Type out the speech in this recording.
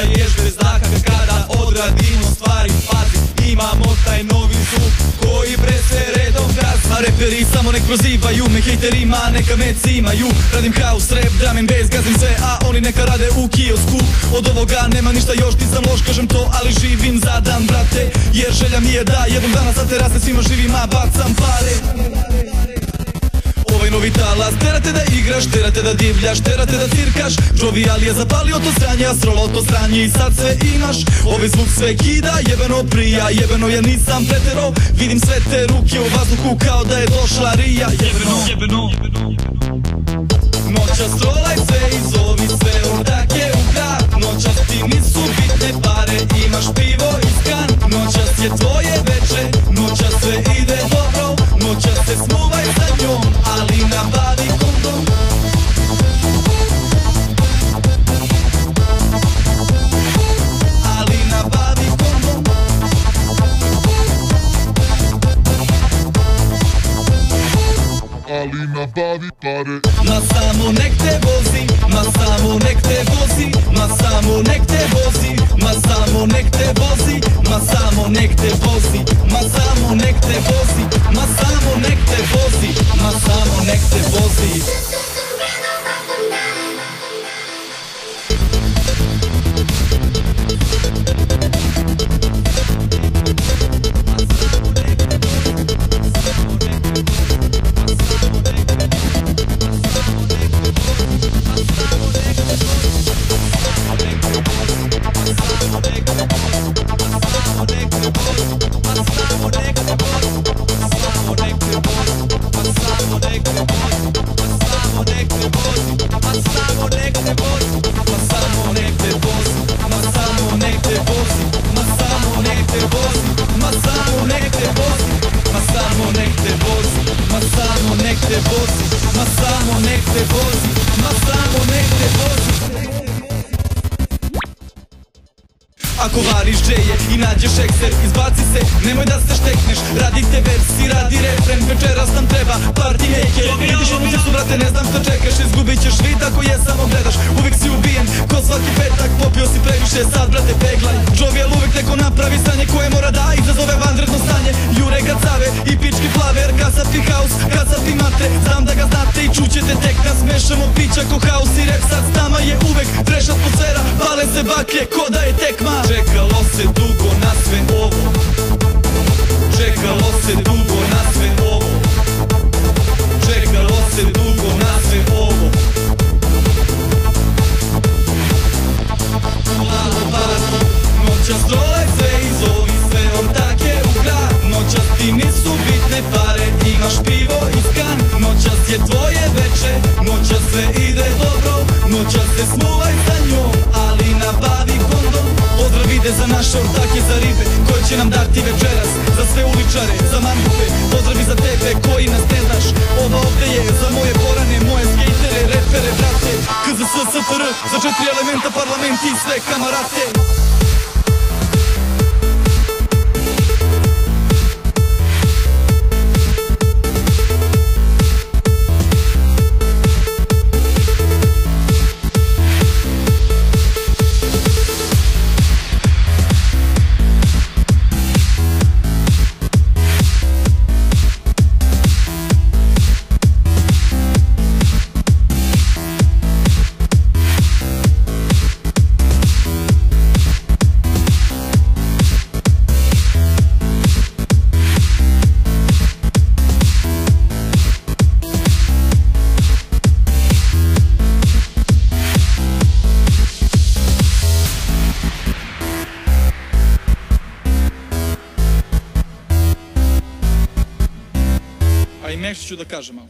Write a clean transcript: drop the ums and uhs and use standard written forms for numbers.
ostaješ bez daha kada odradimo stvari. Pazi, imamo taj novi zvuk koji bre sve redom gaz. A reperi samo nek prozivaju me, hejterima neka me cimaju. Radim house, rap, drum and bass, gazim sve, a oni neka rade u kiosku. Od ovoga nema ništa još, nisam loš, kažem to, ali živim za dan, brate. Jer želja mi je da jednog dana sa terase svima živima bacam pare. Ovaj novi talas terate da igraš, terate da divljaš, terate da cirkaš. Jovial je zapalio to sranje, a srolao to sranje i sad sve imaš. Ovaj zvuk sve kida, jebeno prija, jebeno ja nisam pretero. Vidim sve te ruke u vazduhu kao da je došla Rija. Jebeno noćas trolaj sve i zovi sve ordake u grad. Noćas ti nisu bitne pare, imaš pivo i skan. Noćas je tvoje veče, noćas sve ide dobro. Noćas se smuvaj sa njom, ali nabavi kondom. Ali nabavi kondom. Ali nabavi pare. Ma samo nek te vozi, ma samo nek te vozi, ma samo nek te vozi, ma samo nek te vozi, ma samo nek te vozi, ma samo nek te vozi, ma samo nek te vozi, ma samo nek te vozi. Ako variš džeje i nađeš ekser, izbaci se, nemoj da se štekneš. Radi te versi, radi refren, večeras nam treba party maker. Vidiš onu cestu, brate, ne znam što čekaš, izgubit ćeš vid ako je samo gledaš. Uvijek si ubijen, ko svaki petak, popio si previše, sad brate peglaj. Jovial uvijek neko napravi stanje koje mora da izazove vanredno stanje. Jure ga cave i pički plave, jer kasapi house, kasapi matre. Znam da ga znate i čućete tek nas, mešamo pića ko house i rap. Sad s nama je uvek fresh atmosfera, pale se baklje ko da je tekma. Čekalo se dugo na sve ovo, čekalo se dugo na sve ovo, čekalo se dugo na sve ovo. Lalo party, noćas trolaj sve i zovi sve ortake u grad. Noćas ti nisu bitne pare, imaš pivo i skan. Noćas je tvoje veče, noćas sve ide dobro. Noćas se smuvaj sa njom, ali nabavi kondom. Pozdrav ide za naše ortake, za ribe koje će nam dati večeras. Za sve uličare, za mangupe, pozdravi za tebe koji nas ne znaš. Ova ovde je za moje porane, moje skejtere, repere, brate. KZS, SFR, za 4 elementa, parlament i sve kamarate. A i nešto ću da kažem malo.